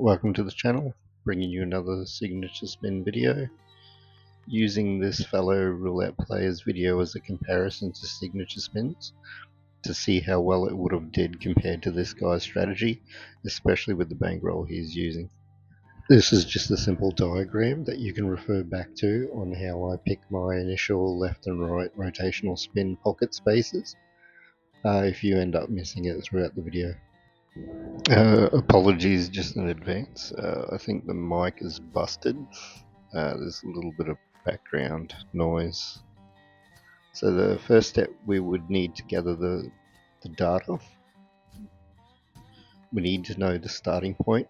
Welcome to the channel, bringing you another signature spin video, using this fellow roulette player's video as a comparison to signature spins to see how well it would have did compared to this guy's strategy, especially with the bankroll he's using. This is just a simple diagram that you can refer back to on how I pick my initial left and right rotational spin pocket spaces if you end up missing it throughout the video. Apologies just in advance. I think the mic is busted. There's a little bit of background noise. So the first step, we would need to gather the data. We need to know the starting point,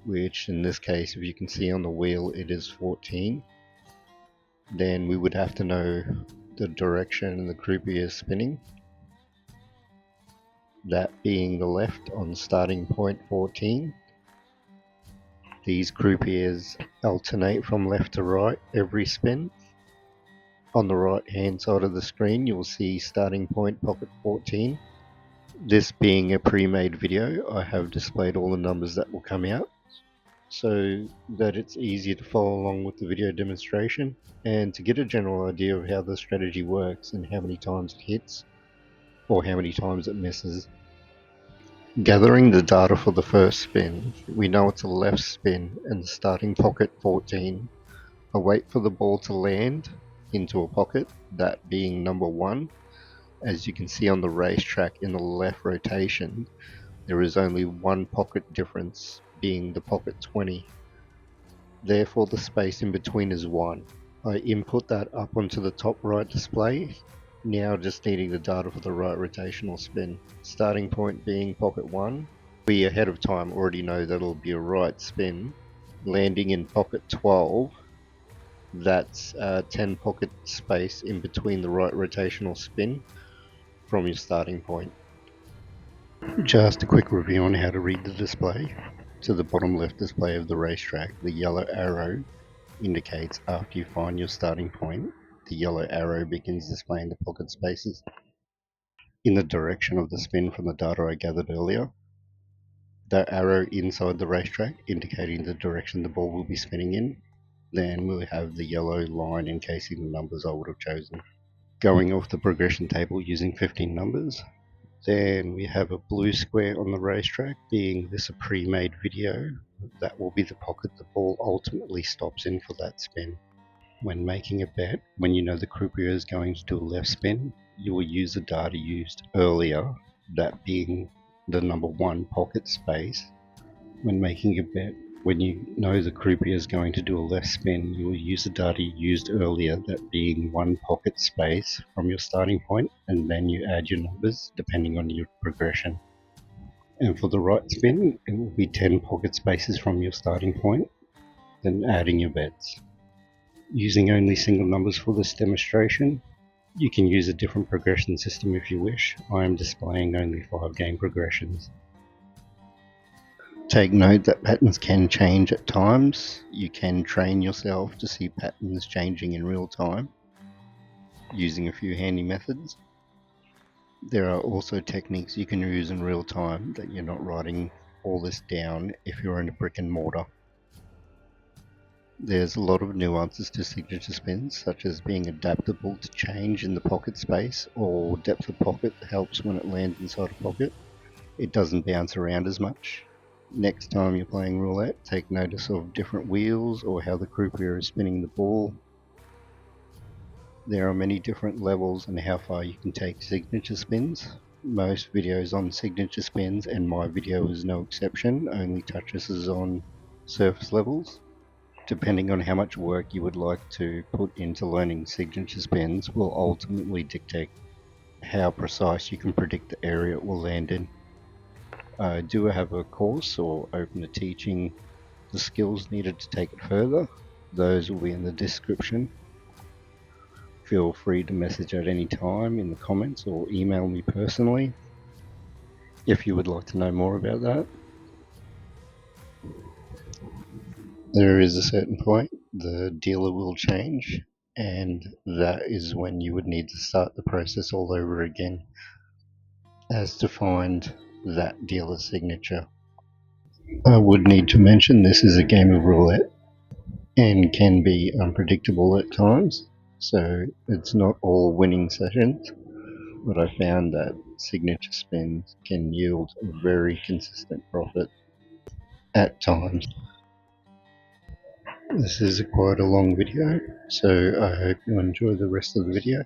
which in this case, if you can see on the wheel, it is 14. Then we would have to know the direction and the croupier is spinning. That being the left on starting point 14. These croupiers alternate from left to right every spin. On the right hand side of the screen you will see starting point pocket 14. This being a pre-made video, I have displayed all the numbers that will come out so that it's easier to follow along with the video demonstration and to get a general idea of how the strategy works and how many times it hits or how many times it misses. Gathering the data for the first spin, we know it's a left spin and the starting pocket 14. I wait for the ball to land into a pocket, that being number 1. As you can see on the racetrack in the left rotation, there is only one pocket difference, being the pocket 20. Therefore the space in between is 1. I input that up onto the top right display, now just needing the data for the right rotational spin. Starting point being pocket 1. We ahead of time already know that it'll be a right spin. Landing in pocket 12, that's 10 pocket space in between the right rotational spin from your starting point. Just a quick review on how to read the display. To the bottom left display of the racetrack, the yellow arrow indicates after you find your starting point. The yellow arrow begins displaying the pocket spaces in the direction of the spin from the data I gathered earlier. The arrow inside the racetrack indicating the direction the ball will be spinning in. Then we'll have the yellow line encasing the numbers I would have chosen. Going off the progression table using 15 numbers. Then we have a blue square on the racetrack, being this a pre-made video. That will be the pocket the ball ultimately stops in for that spin. When making a bet, when you know the croupier is going to do a left spin, you will use the data used earlier, that being the number 1 pocket space. When making a bet, when you know the croupier is going to do a left spin, you will use the data used earlier, that being 1 pocket space from your starting point, and then you add your numbers depending on your progression. And for the right spin, it will be 10 pocket spaces from your starting point, then adding your bets. Using only single numbers for this demonstration, you can use a different progression system if you wish. I am displaying only 5 game progressions. Take note that patterns can change at times. You can train yourself to see patterns changing in real time using a few handy methods. There are also techniques you can use in real time that you're not writing all this down if you're in a brick and mortar. There's a lot of nuances to signature spins, such as being adaptable to change in the pocket space, or depth of pocket helps when it lands inside a pocket. It doesn't bounce around as much. Next time you're playing roulette, take notice of different wheels or how the croupier is spinning the ball. There are many different levels and how far you can take signature spins. Most videos on signature spins, and my video is no exception, only touches on surface levels. Depending on how much work you would like to put into learning signature spins will ultimately dictate how precise you can predict the area it will land in. I do have a course or open to teaching the skills needed to take it further. Those will be in the description. Feel free to message at any time in the comments or email me personally if you would like to know more about that. There is a certain point the dealer will change, and that is when you would need to start the process all over again as to find that dealer's signature. I would need to mention this is a game of roulette and can be unpredictable at times, so it's not all winning sessions, but I found that signature spins can yield a very consistent profit at times. This is quite a long video, so I hope you enjoy the rest of the video.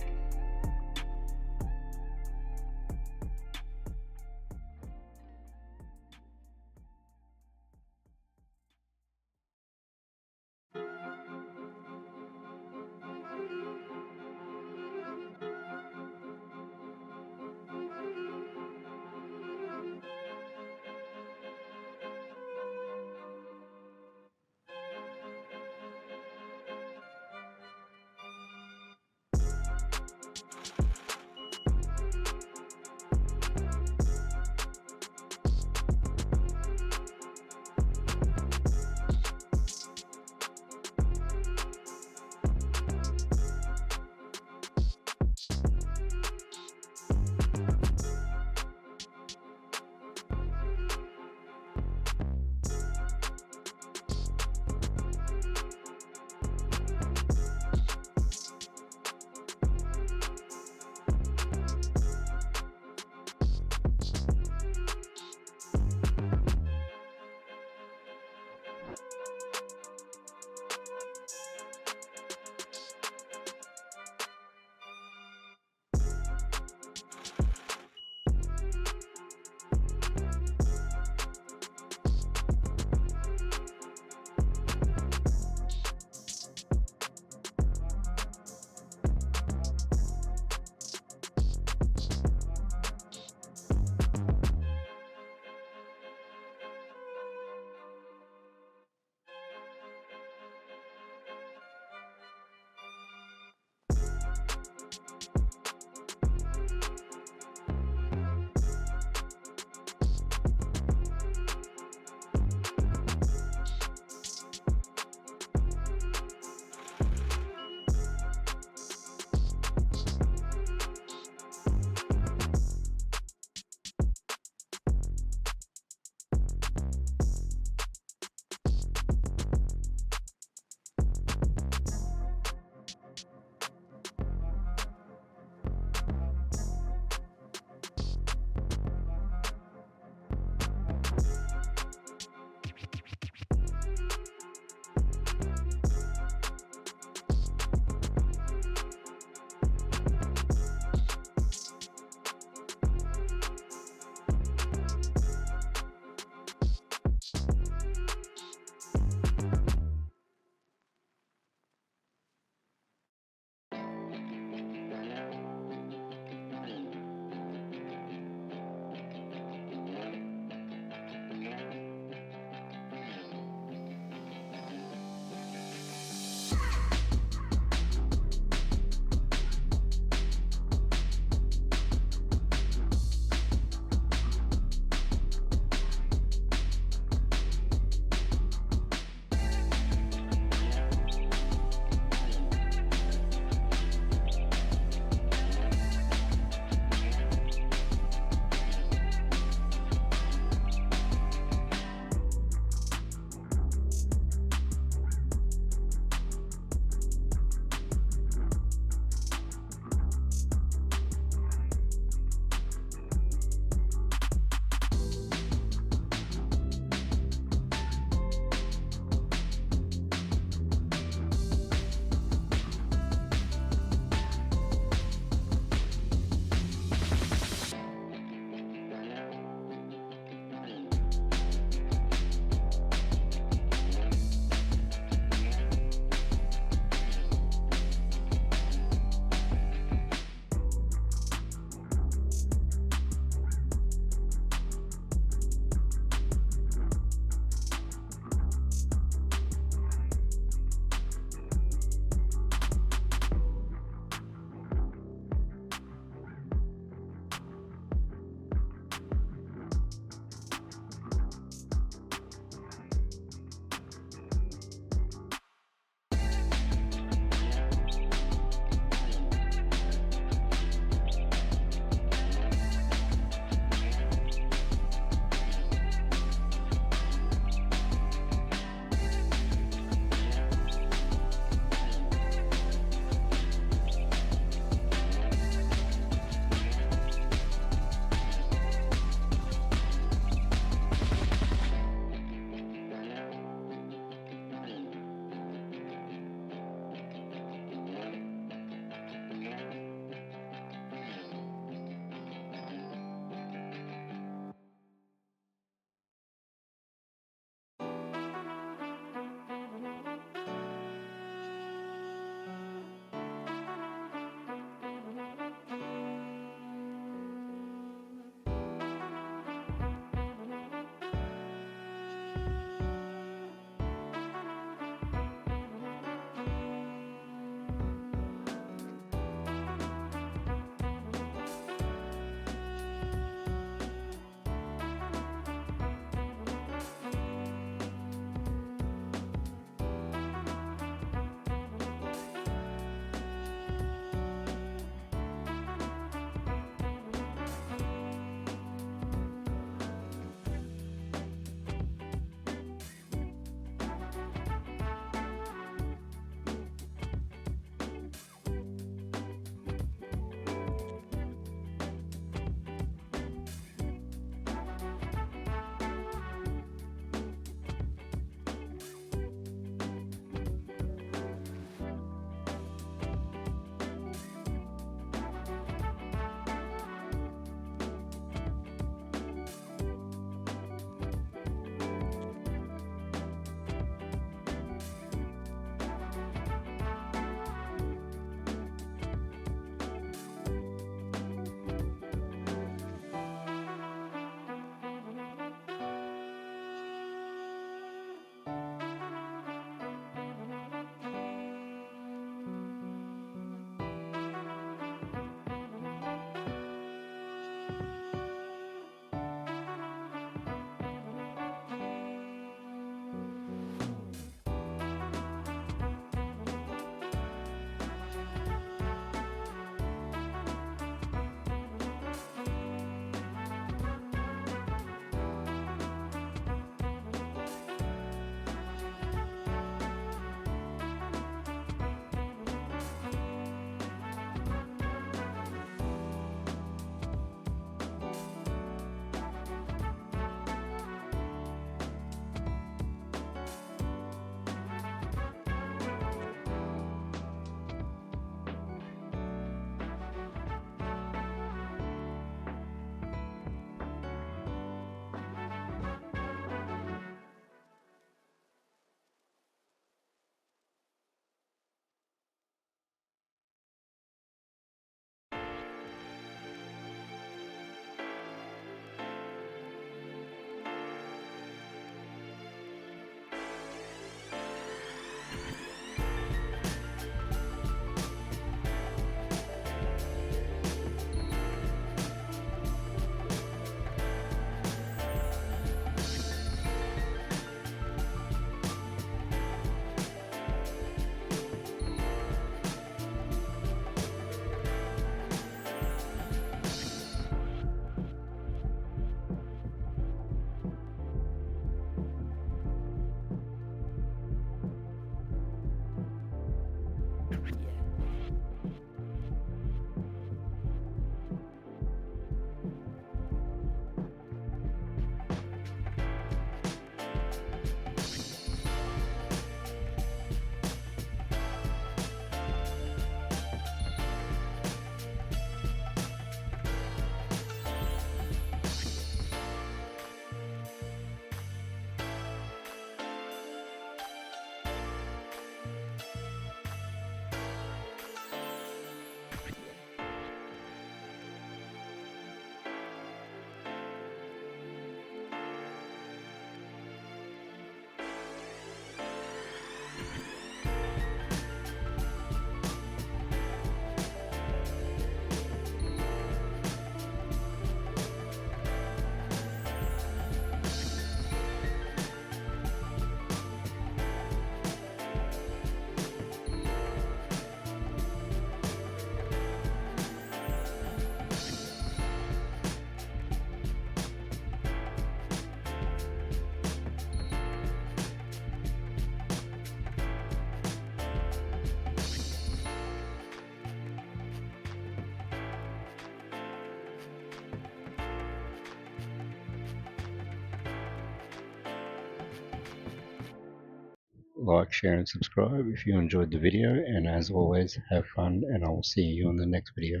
like, share and subscribe if you enjoyed the video, and as always, have fun, and I will see you on the next video.